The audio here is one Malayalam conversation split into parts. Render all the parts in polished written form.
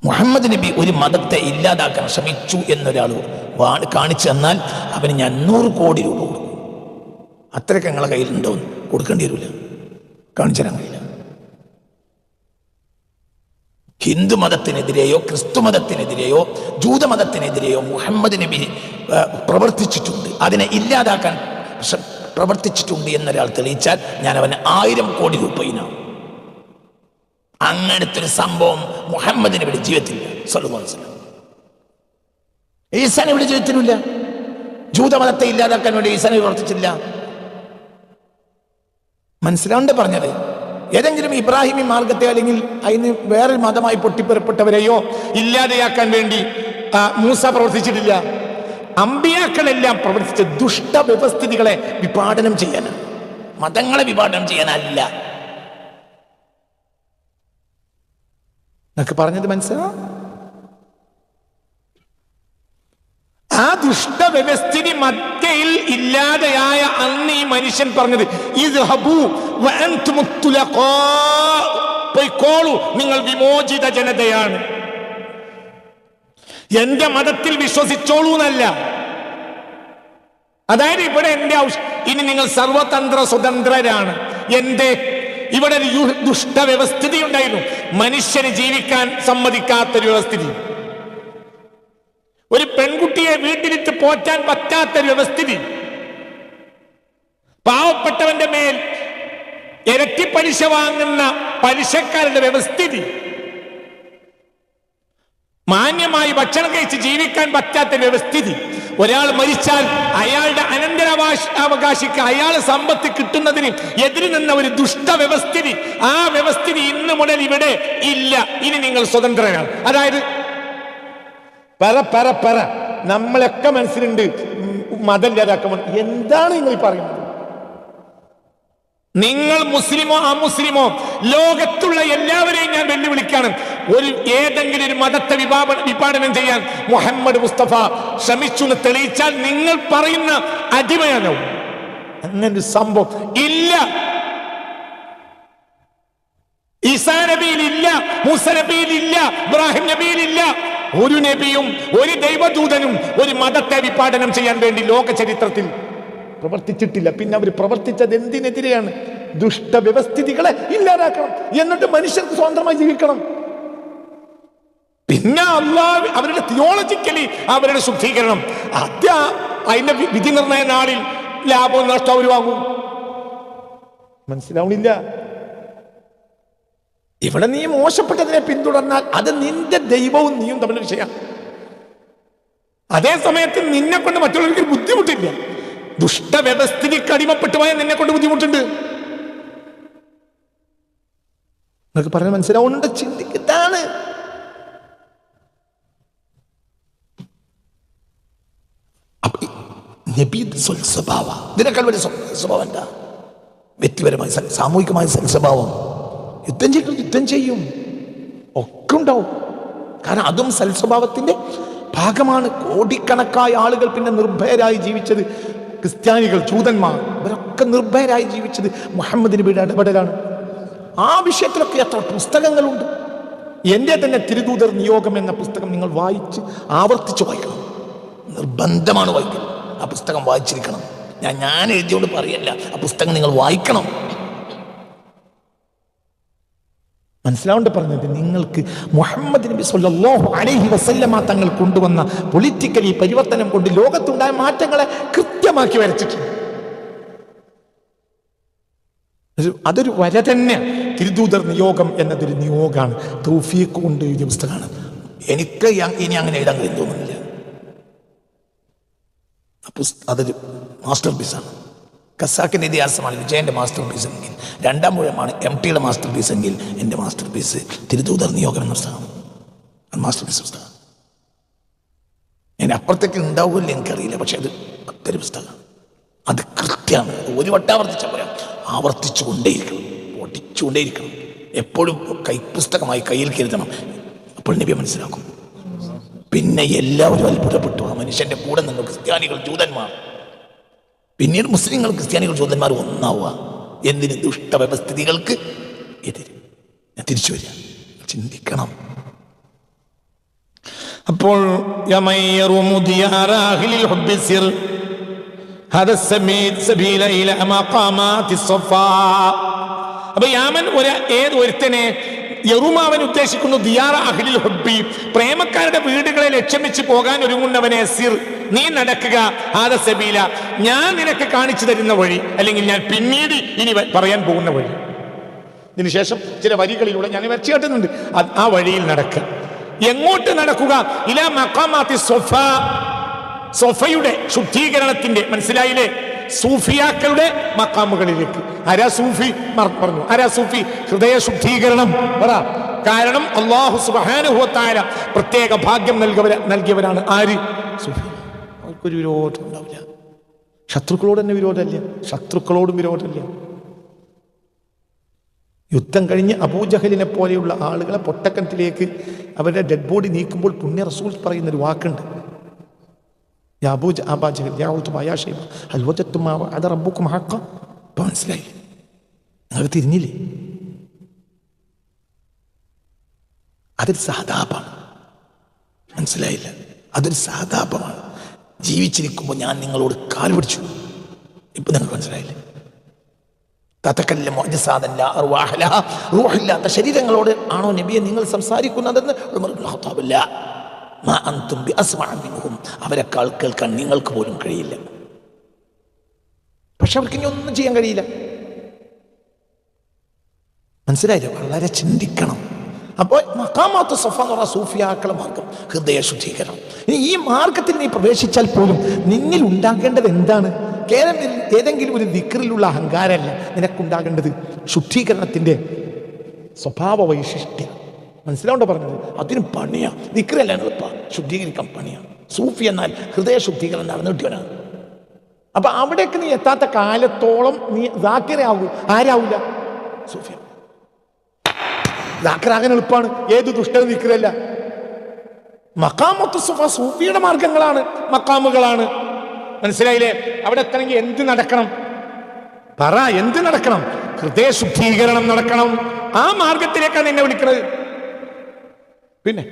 മുഹമ്മദ് നബി ഒരു മതത്തെ ഇല്ലാതാക്കാൻ ശ്രമിച്ചു എന്നൊരാൾ കാണിച്ചു തന്നാൽ അവന് ഞാൻ 100 കോടി രൂപ കൊടുക്കും. അത്രയൊക്കെ ഞങ്ങളെ കയ്യിലുണ്ടോ? കൊടുക്കേണ്ടി വരില്ല, കാണിച്ചു തരാൻ കഴിയില്ല. ഹിന്ദു മതത്തിനെതിരെയോ ക്രിസ്തു മതത്തിനെതിരെയോ ജൂതമതത്തിനെതിരെയോ മുഹമ്മദ് നബി പ്രവർത്തിച്ചിട്ടുണ്ട്, അതിനെ ഇല്ലാതാക്കാൻ പ്രവർത്തിച്ചിട്ടുണ്ട് എന്നൊരാൾ തെളിയിച്ചാൽ ഞാൻ അവന് 1000 കോടി രൂപ ഇനാം. അങ്ങനത്തെ ഒരു സംഭവം മുഹമ്മദ് നബിയുടെ ജീവിതത്തിലില്ല. സ്വല്ലല്ലാഹു അലൈഹി വസല്ലം. ഈസാ നബിയുടെ ജീവിതത്തിലില്ല. ജൂതമതത്തെ ഇല്ലാതാക്കാൻ വേണ്ടി ഈസാ നബി പ്രവർത്തിച്ചില്ല. മനസ്സിലാണ്ട് പറഞ്ഞത്. ഏതെങ്കിലും ഇബ്രാഹിമി മാർഗത്തെ അല്ലെങ്കിൽ അതിന് വേറൊരു മതമായി പൊട്ടിപ്പുറപ്പെട്ടവരെയോ ഇല്ലാതെയാക്കാൻ വേണ്ടി മൂസ പ്രവർത്തിച്ചിട്ടില്ല. അമ്പിയാക്കളെല്ലാം പ്രവർത്തിച്ച ദുഷ്ട വ്യവസ്ഥിതികളെ വിഭാടനം ചെയ്യാനാണ്, മതങ്ങളെ വിഭാടനം ചെയ്യാനല്ല. എന്നൊക്കെ പറഞ്ഞത് മനസ്സിലാ? ആ ദുഷ്ട വ്യവസ്ഥിതി മക്കയിൽ ഇല്ലാതെയായ അന്ന് ഈ മനുഷ്യൻ പറഞ്ഞത് പോയിക്കോളൂ, നിങ്ങൾ വിമോചിത ജനതയാണ്, എന്റെ മതത്തിൽ വിശ്വസിച്ചോളൂ എന്നല്ല. അതായത് ഇവിടെ എന്റെ ഇനി നിങ്ങൾ സർവതന്ത്ര സ്വതന്ത്രരാണ്. എന്റെ ഇവിടെ ഒരു ദുഷ്ട വ്യവസ്ഥിതി ഉണ്ടായിരുന്നു, മനുഷ്യന് ജീവിക്കാൻ സമ്മതിക്കാത്തൊരു വ്യവസ്ഥിതി, ഒരു പെൺകുട്ടിയെ വീട്ടിലിട്ട് പോറ്റാൻ പറ്റാത്തൊരു വ്യവസ്ഥിതി, പാവപ്പെട്ടവന്റെ മേൽ ഇരട്ടി പലിശ വാങ്ങുന്ന പലിശക്കാരുടെ വ്യവസ്ഥിതി, മാന്യമായി ഭക്ഷണം കഴിച്ച് ജീവിക്കാൻ പറ്റാത്ത വ്യവസ്ഥിതി, ഒരാൾ മരിച്ചാൽ അയാളുടെ അനന്തരാവകാശിക്ക് അയാളെ സമ്പത്ത് കിട്ടുന്നതിന് എതിര് നിന്ന ഒരു ദുഷ്ട വ്യവസ്ഥിതി, ആ വ്യവസ്ഥിതി ഇന്ന് മുതൽ ഇവിടെ ഇല്ല. ഇനി നിങ്ങൾ സ്വതന്ത്രരാണ്. അതായത് പറ നമ്മളൊക്കെ മനസ്സിലുണ്ട് മതം ഇല്ലാതാക്കുമ്പോൾ. എന്താണ് നിങ്ങൾ പറയുന്നത്? നിങ്ങൾ മുസ്ലിമോ അമുസ്ലിമോ ലോകത്തുള്ള എല്ലാവരെയും ഞാൻ വെല്ലുവിളിക്കാണ്. ഏതെങ്കിലും ഒരു മതത്തെ വിഭാടനം ചെയ്യാൻ മുഹമ്മദ് മുസ്തഫ ശ്രമിച്ചു എന്ന് തെളിയിച്ചാൽ നിങ്ങൾ പറയുന്ന അടിമയാണോ? അങ്ങനൊരു സംഭവം ഇല്ല. ഈസാ നബിയിലില്ല, മൂസ നബിയിലില്ല, ഇബ്രാഹിം നബിയിലില്ല. ഒരു നബിയും ഒരു ദൈവദൂതനും ഒരു മതത്തെ വിഭാടനം ചെയ്യാൻ വേണ്ടി ലോക ചരിത്രത്തിൽ പ്രവർത്തിച്ചിട്ടില്ല. പിന്നെ അവർ പ്രവർത്തിച്ചത് എന്തിനെതിരെയാണ്? ദുഷ്ട വ്യവസ്ഥിതികളെ ഇല്ലാതാക്കണം, എന്നിട്ട് മനുഷ്യർക്ക് സ്വതന്ത്രമായി ജീവിക്കണം. പിന്നെ അല്ലാഹ് അവരുടെ തിയോളജിക്കലി അവരുടെ ശുദ്ധീകരണം, അതിന്റെ വിധി നിർണയ നാളിൽ ലാഭവും നഷ്ടവും അവർ വാങ്ങും. മനസ്സിലാവണില്ല? ഇവിടെ നീ മോശപ്പെട്ടതിനെ പിന്തുടർന്നാൽ അത് നിന്റെ ദൈവവും നീയും തമ്മിൽ വിഷയം. അതേ സമയത്ത് നിന്നെ കൊണ്ട് മറ്റുള്ളവർക്ക് ബുദ്ധിമുട്ടില്ല. ദുഷ്ട വ്യവസ്ഥിതിക്ക് അടിമപ്പെട്ടു പോയാൽ നിന്നെ കൊണ്ട് ബുദ്ധിമുട്ടുണ്ട്. നിങ്ങൾക്ക് പറഞ്ഞ മനസ്സിലാവുന്നുണ്ട്? ചിന്തിക്കത്താണ്. ഇതിനേക്കാൾ വലിയ സ്വഭാവം എന്താ? വ്യക്തിപരമായ സാമൂഹികമായ സൽസ്വഭാവം. യുദ്ധം ചെയ്യും ഒക്കെ ഉണ്ടാവും. കാരണം അതും സൽസ്വഭാവത്തിന്റെ ഭാഗമാണ്. കോടിക്കണക്കായ ആളുകൾ പിന്നെ നിർഭയരായി ജീവിച്ചത്, ക്രിസ്ത്യാനികൾ, ജൂതന്മാർ, ഇവരൊക്കെ നിർഭയരായി ജീവിച്ചത് മുഹമ്മദ് നബിയുടെ ഇടപെടലാണ്. ആ വിഷയത്തിലൊക്കെ എത്ര പുസ്തകങ്ങളുണ്ട്. എൻ്റെ തന്നെ തിരുദൂതർ നിയോഗം എന്ന പുസ്തകം നിങ്ങൾ വായിച്ച് ആവർത്തിച്ച് വായിക്കണം. നിർബന്ധമാണ് വായിക്കണം. ആ പുസ്തകം വായിച്ചിരിക്കണം. ഞാൻ എഴുതിയോട് പറയല്ല, ആ പുസ്തകം നിങ്ങൾ വായിക്കണം. മനസ്സിലാവേണ്ട പറഞ്ഞത്, നിങ്ങൾക്ക് മുഹമ്മദ് നബി സല്ലല്ലാഹു അലൈഹി വസല്ലമ തങ്ങൾ കൊണ്ടുവന്ന പൊളിറ്റിക്കലി പരിവർത്തനം കൊണ്ട് ലോകത്തുണ്ടായ മാറ്റങ്ങളെ കൃത്യമാക്കി വരച്ചിട്ടുണ്ട്. അതൊരു വര തന്നെ. തിരുദൂതർ നിയോഗം എന്നതൊരു നിയോഗമാണ്, തൗഫീഖ് കൊണ്ട് എഴുതിയ പുസ്തകമാണ്. എനിക്ക് ഇനി അങ്ങനെ എഴുതാൻ കഴിയും തോന്നുന്നില്ല. അതൊരു മാസ്റ്റർ പീസാണ്. ഖസാക്കിൻ്റെ ഇതിഹാസമാണ് വിജയൻ്റെ മാസ്റ്റർ പീസ് എങ്കിൽ, രണ്ടാം മുഴമാണ് MTയുടെ മാസ്റ്റർ പീസ് എങ്കിൽ എൻ്റെ മാസ്റ്റർ പീസ് തിരുദൂതർ നിയോഗം എന്ന പുസ്തകമാണ്. മാസ്റ്റർ പീസ് പുസ്തകം. ഞാൻ അപ്പുറത്തേക്ക് ഉണ്ടാവില്ല എനിക്കറിയില്ല, പക്ഷെ അത് അതൊരു പുസ്തകമാണ്. അത് കൃത്യമാണ്. ഒരു വട്ടം ആവർത്തിച്ച പോലെ ആവർത്തിച്ചു കൊണ്ടേയിരിക്കണം, ഓടിച്ചുകൊണ്ടേയിരിക്കണം. എപ്പോഴും പുസ്തകമായി കയ്യിൽ കരുതണം. അപ്പോൾ നബി മനസ്സിലാക്കും. പിന്നെ എല്ലാവരും അത്ഭുതപ്പെട്ടു. ആ മനുഷ്യന്റെ കൂടെ നിന്ന് ക്രിസ്ത്യാനികൾ, ജൂതന്മാർ, പിന്നീട് മുസ്ലിങ്ങൾ, ക്രിസ്ത്യാനികൾ, ജൂതന്മാർ ഒന്നാവുക. എന്തിന്? ദുഷ്ട വ്യവസ്ഥിതികൾക്ക് എതിര്. ഞാൻ തിരിച്ചു വരിക. ചിന്തിക്കണം. അപ്പോൾ അപ്പൊ യാമൻ ഒരുത്തനെ യറുമാവൻ ഉദ്ദേശിക്കുന്നു ദിയാറ അഹ്ലിൽ ഹുബ്ബി, പ്രേമക്കാരുടെ വീടുകളെ ലക്ഷ്യം വെച്ച് പോകാൻ ഒരുങ്ങുന്നവനെ സിർ, നീ നടക്കുക, ഹാദ സബീല, ഞാൻ നിനക്ക് കാണിച്ചു തരുന്ന വഴി, അല്ലെങ്കിൽ ഞാൻ പിന്നീട് ഇനി പറയാൻ പോകുന്ന വഴി. ഇതിനുശേഷം ചില വരികളിലൂടെ ഞാൻ വരച്ചു കാട്ടുന്നുണ്ട്. ആ വഴിയിൽ നടക്കുക. എങ്ങോട്ട് നടക്കുക? ഇലാ മഖാമാത്തി സൊഫ, സൊഫയുടെ ശുദ്ധീകരണത്തിന്റെ, മനസ്സിലായില്ലേ, സൂഫിയാക്കളുടെ മഖാമുകളിലേക്ക്. ആരാ സൂഫി? പറഞ്ഞു. ആരാ സൂഫി? ഹൃദയ ശുദ്ധീകരണം പറ. കാരണം അല്ലാഹു സുബ്ഹാനഹു വ തആല പ്രത്യേക ഭാഗ്യം നൽകിയവരാണ്. ആര്? സൂഫി. അവർക്കൊരു വിരോധം ഉണ്ടാവില്ല. ശത്രുക്കളോട് തന്നെ വിരോധമില്ല, ശത്രുക്കളോടും വിരോധമില്ല. യുദ്ധം കഴിഞ്ഞ് അബൂജഹലിനെ പോലെയുള്ള ആളുകളെ പൊട്ടക്കണത്തിലേക്ക് അവരുടെ ഡെഡ് ബോഡി നീക്കുമ്പോൾ പുണ്യ റസൂൽ പറയുന്നൊരു വാക്കുണ്ട്. മനസ്സിലായി? നിങ്ങൾ തിരിഞ്ഞില്ലേ? അതൊരു സഹതാപമാണ്. മനസ്സിലായില്ല? അതൊരു സഹതാപമാണ്. ജീവിച്ചിരിക്കുമ്പോൾ ഞാൻ നിങ്ങളോട് കാൽ പിടിച്ചു. ഇപ്പൊ നിങ്ങൾക്ക് മനസ്സിലായില്ലേ? റൂഹില്ലാത്ത ശരീരങ്ങളോട് ആണോ നബിയെ നിങ്ങൾ സംസാരിക്കുന്നതെന്ന് അവരെക്കാൾ കേൾക്കാൻ നിങ്ങൾക്ക് പോലും കഴിയില്ല. പക്ഷെ അവർക്ക് ഇനി ഒന്നും ചെയ്യാൻ കഴിയില്ല. മനസ്സിലായില്ലേ? വളരെ ചിന്തിക്കണം. അപ്പോൾ മഖാമാത്തു സഫ എന്ന് പറഞ്ഞ സൂഫിയാക്കളെ മാർഗം, ഹൃദയ ശുദ്ധീകരണം. ഇനി ഈ മാർഗത്തിൽ നീ പ്രവേശിച്ചാൽ പോലും നിന്നിൽ ഉണ്ടാകേണ്ടത് എന്താണ്? കേവലം ഏതെങ്കിലും ഒരു ദിക്റിലുള്ള അഹങ്കാരമല്ല നിനക്കുണ്ടാകേണ്ടത്, ശുദ്ധീകരണത്തിന്റെ സ്വഭാവ വൈശിഷ്ട്യം. മനസ്സിലാവുണ്ടോ പറഞ്ഞത്? അതിന് പണിയാ. ദിക്റല്ല എളുപ്പ, ശുദ്ധീകരിക്കാൻ പണിയാണ്. സൂഫി എന്നാൽ ഹൃദയ ശുദ്ധീകരണം നടന്നിട്ടാണ്. അപ്പൊ അവിടേക്ക് നീ എത്താത്ത കാലത്തോളം നീ ദാക്കിറയാകൂ. ആരാവൂല? സൂഫിയ. ദാക്കിറാകാൻ എളുപ്പമാണ്. ഏത് ദുഷ്ട ദിക്റല്ല. മഖാമത്തു സഫ സൂഫിയുടെ മാർഗങ്ങളാണ്, മഖാമുകളാണ്. മനസ്സിലായില്ലേ? അവിടെ എത്തണമെങ്കിൽ എന്ത് നടക്കണം? പറ, എന്ത് നടക്കണം? ഹൃദയ ശുദ്ധീകരണം നടക്കണം. ആ മാർഗത്തിലേക്കാണ് എന്നെ വിളിക്കുന്നത്. പിന്നെ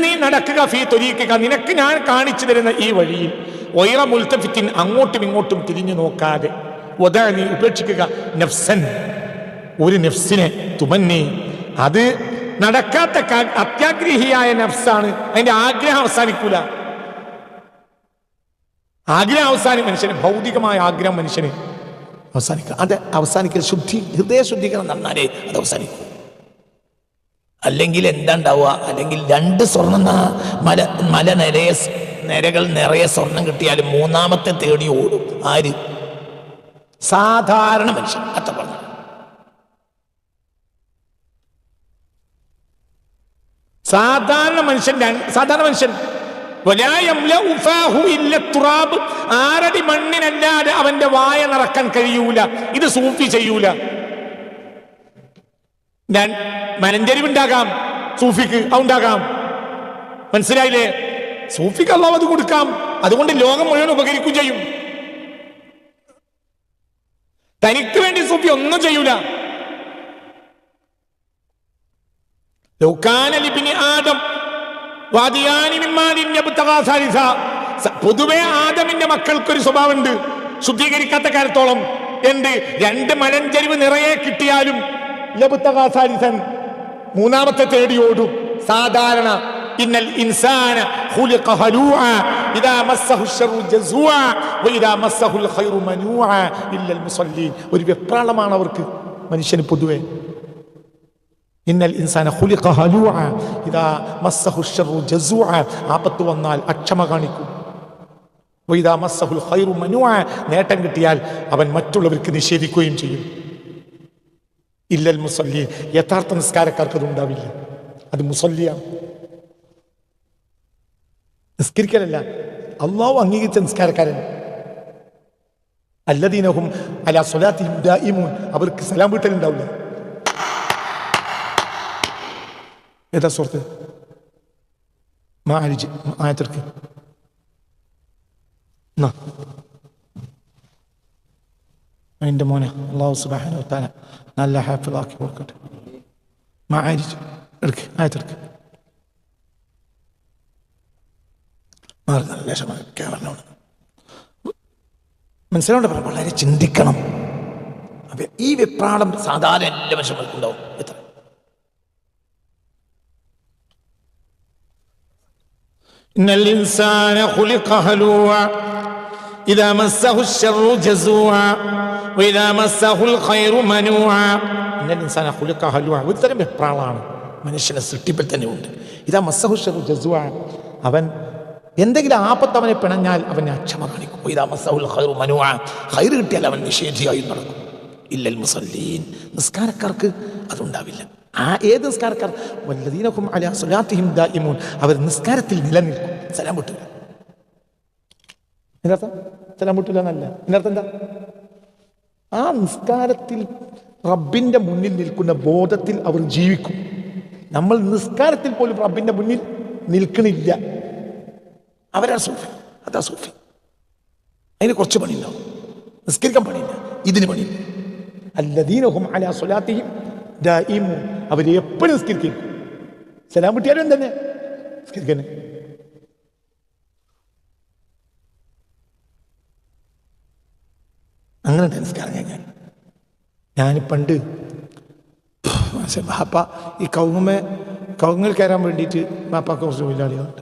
നീ നടക്കുക, ഫീ ത്വരീഖിക, നിനക്ക് ഞാൻ കാണിച്ചു തരുന്ന ഈ വഴിയിൽ, വൈറ മുൽത്തഫിത്തിൻ, അങ്ങോട്ടും ഇങ്ങോട്ടും തിരിഞ്ഞു നോക്കാതെ, നീ ഉപേക്ഷിക്കുക, നഫ്സൻ, ഒരു നഫ്സിനെ, തുമന്നി, അത് നടക്കാത്ത അത്യാഗ്രഹിയായ നഫ്സാണ്. അതിന്റെ ആഗ്രഹം അവസാനിക്കൂല. ആഗ്രഹം അവസാനം മനുഷ്യന്, ഭൗതികമായ ആഗ്രഹം മനുഷ്യന് അവസാനിക്കുക. അത് അവസാനിക്കൽ ഹൃദയ ശുദ്ധീകരണം നടന്നാലേ അത് അവസാനിക്കും. അല്ലെങ്കിൽ എന്താ ഉണ്ടാവുക? അല്ലെങ്കിൽ 2 സ്വർണ്ണ മല നിരകൾ നിറയെ സ്വർണം കിട്ടിയാലും മൂന്നാമത്തെ തേടി ഓടും. ആര്? സാധാരണ മനുഷ്യൻ. അത്ര പറഞ്ഞു. സാധാരണ മനുഷ്യൻ 6 മണ്ണിനല്ലാതെ അവന്റെ വായ നിറക്കാൻ കഴിയൂല. ഇത് സൂഫി ചെയ്യൂല. മനഞ്ചരിവുണ്ടാകാം സൂഫിക്ക്, അതുണ്ടാകാം. മനസ്സിലായില്ലേ? സൂഫിക്ക് അല്ലാഹു അത് കൊടുക്കാം. അതുകൊണ്ട് ലോകം മുഴുവൻ ഉപകരിക്കുകയും ചെയ്യും. തനിക്ക് വേണ്ടി സൂഫി ഒന്നും ചെയ്യൂല. പൊതുവെ ആദമിന്റെ മക്കൾക്കൊരു സ്വഭാവമുണ്ട്, ശുദ്ധീകരിക്കാത്ത കാലത്തോളം. എന്ത്? 2 മലഞ്ചരിവ് നിറയെ കിട്ടിയാലും മൂന്നാമത്തെ തേടി ഓടും. സാധാരണ ഇന്നൽ ഇൻസാന ഖുലിഖ ഹലൂഅ ഇദാ മസ്സഹു ശർറു ജസൂഅ വഇദാ മസ്സഹുൽ ഖൈറു മനൂഅ ഇല്ലൽ മുസല്ലീൻ. ഒരു വെപ്രാളമാണ് അവർക്ക്, മനുഷ്യന് പൊതുവെ. ഇന്നൽ ഇൻസാന ഖുലിഖ ഹലൂഅ ഇദാ മസ്സഹു ശർറു ജസൂഅ, ആപത്ത് വന്നാൽ അക്ഷമ കാണിക്കും. വഇദാ മസ്സഹുൽ ഖൈറു മനൂഅ, നേട്ടം കിട്ടിയാൽ അവൻ മറ്റുള്ളവർക്ക് നിഷേധിക്കുകയും ചെയ്യും. ഇല്ലൽ മുസല്ലീൻ, യഥാർത്ഥ നിസ്കാരക്കാർക്ക് അത് ഉണ്ടാവില്ല. അത് മുസല്ലിയാണ്. നിസ്കരിക്കലല്ല, അല്ലാഹു അംഗീകരിച്ച നിസ്കാരക്കാരൻ. അല്ലദീനഹും അലാ സ്വലാത്തിഹിം ദായിമൂൻ, അവർക്ക് സലാം വീട്ടലുണ്ടാവില്ല. ഏതാ സുഹൃത്ത്? മാരിജ് ആയത്തിർക്ക് എൻ്റെ മോനെ അല്ലാഹു സുബ്ഹാനഹു വ തആല നല്ല ഹാഫിളാക്കി കൊടുക്കട്ടെ. മാരിജ് എടുക്ക്, ആയത്തെടുക്ക്. മനസ്സിലോണ്ട് പറയാം, വളരെ ചിന്തിക്കണം. അപ്പൊ ഈ വെപ്രാളം സാധാരണ എല്ലാ മനുഷ്യർക്കും ഉണ്ടാവും. എത്ര ഇന്നൽ ഇൻസാന ഖുലിഖ ഹലൂഅ ഇദാ മസ്സഹു ശർറു ജസൂഅ വഇദാ മസ്സഹുൽ ഖൈറു മനൂഅ. ഇന്നൽ ഇൻസാന ഖുലിഖ ഹലൂഅ, ഇത്തരം വെപ്രാളാണ് മനുഷ്യനെ സൃഷ്ടിപ്പിൽ തന്നെ ഉണ്ട്. ഇദാ മസ്സഹു ശർറു ജസൂഅ, അവൻ എന്തെങ്കിലും ആപത്ത് അവനെ പിണഞ്ഞാൽ അവനെ അക്ഷമ കാണിക്കും. ഇദാ മസ്സഹുൽ ഖൈറു മനൂഅ, ഖൈർ കിട്ടിയാൽ അവൻ നിഷേധിയായി നടക്കും. ഇല്ലൽ മുസല്ലീൻ, നിസ്കാരക്കാർക്ക് അതുണ്ടാവില്ല. ഏത് നിസ്കാരക്കാർ? വല്ലദീന ഹും അലാ സ്വലാത്തിഹിം ദായിമൂൻ, അവർ നിസ്കാരത്തിൽ നിലനിൽക്കും. സലാം വിട്ടില്ല. എന്നർത്ഥം സലാം വിട്ടില്ല എന്നല്ല. എന്നർത്ഥം എന്താ? ആ നിസ്കാരത്തിൽ റബ്ബിന്റെ മുന്നിൽ നിൽക്കുന്ന ബോധത്തിൽ അവർ ജീവിക്കും. നമ്മൾ നിസ്കാരത്തിൽ പോലും റബ്ബിന്റെ മുന്നിൽ നിൽക്കണില്ല. അവരാണ് സൂഫി. അതാ സൂഫി. അതിന് കുറച്ച് പണിയുണ്ടാവും. നിസ്കരിക്കാൻ പണിയില്ല, ഇതിന് പണിയില്ല. അല്ലദീന ഹും അലാ സ്വലാത്തിഹിം ദായിമൂൻ, അവർ എപ്പോഴും നിസ്കരിക്കും. സലാം വിട്ടിയാലും തന്നെ നിസ്കരിക്കാൻ. അങ്ങനെ നിസ്കാരം ഞാൻ പണ്ട് ബാപ്പ ഈ കവുങ്ങിൽ കയറാൻ വേണ്ടിയിട്ട് ബാപ്പാക്ക് കുറച്ച് തൊഴിലാളികളുണ്ട്.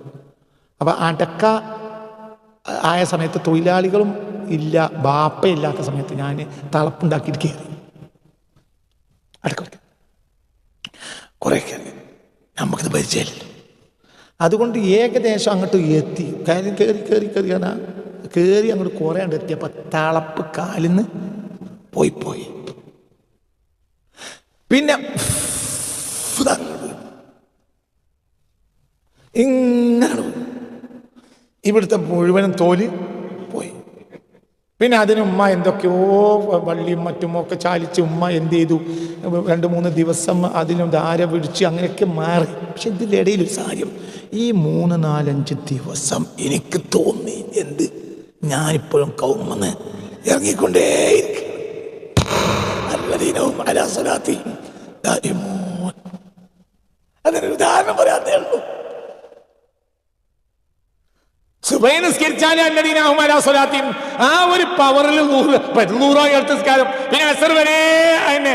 അപ്പം അടക്ക ആയ സമയത്ത് തൊഴിലാളികളും ഇല്ല, ബാപ്പയില്ലാത്ത സമയത്ത് ഞാൻ തളപ്പുണ്ടാക്കിയിട്ട് കയറി അടക്ക കുറേ കയറി. നമുക്കിത് പരിചയമില്ല. അതുകൊണ്ട് ഏകദേശം അങ്ങോട്ട് എത്തി. കാര്യം കയറി അങ്ങോട്ട് കുറേ അങ്ങോട്ട് എത്തിയപ്പോൾ തളപ്പ് കാലിന്ന് പോയി. പിന്നെ ഇങ്ങനെ ഇവിടുത്തെ മുഴുവനും തോല് പോയി. പിന്നെ അതിന് ഉമ്മ എന്തൊക്കെയോ വള്ളിയും മറ്റുമൊക്കെ ചാലിച്ച് ഉമ്മ എന്ത് ചെയ്തു, 2-3 ദിവസം അതിന് ധാര പിടിച്ച് അങ്ങനെയൊക്കെ മാറി. പക്ഷെ ഇതിൻ്റെ ഇടയിൽ ഒരു കാര്യം, ഈ 3-4-5 ദിവസം എനിക്ക് തോന്നി എന്ത്, ഞാനിപ്പോഴും കൗമെന്ന് ഇറങ്ങിക്കൊണ്ടേയിരിക്കും. അതിനൊരു ഉദാഹരണം പറയാത്തേ ഉള്ളൂ. ആ ഒരു പവറിൽ 100 അടുത്ത നിസ്കാരം, പിന്നെ അസർ വരെ അതിനെ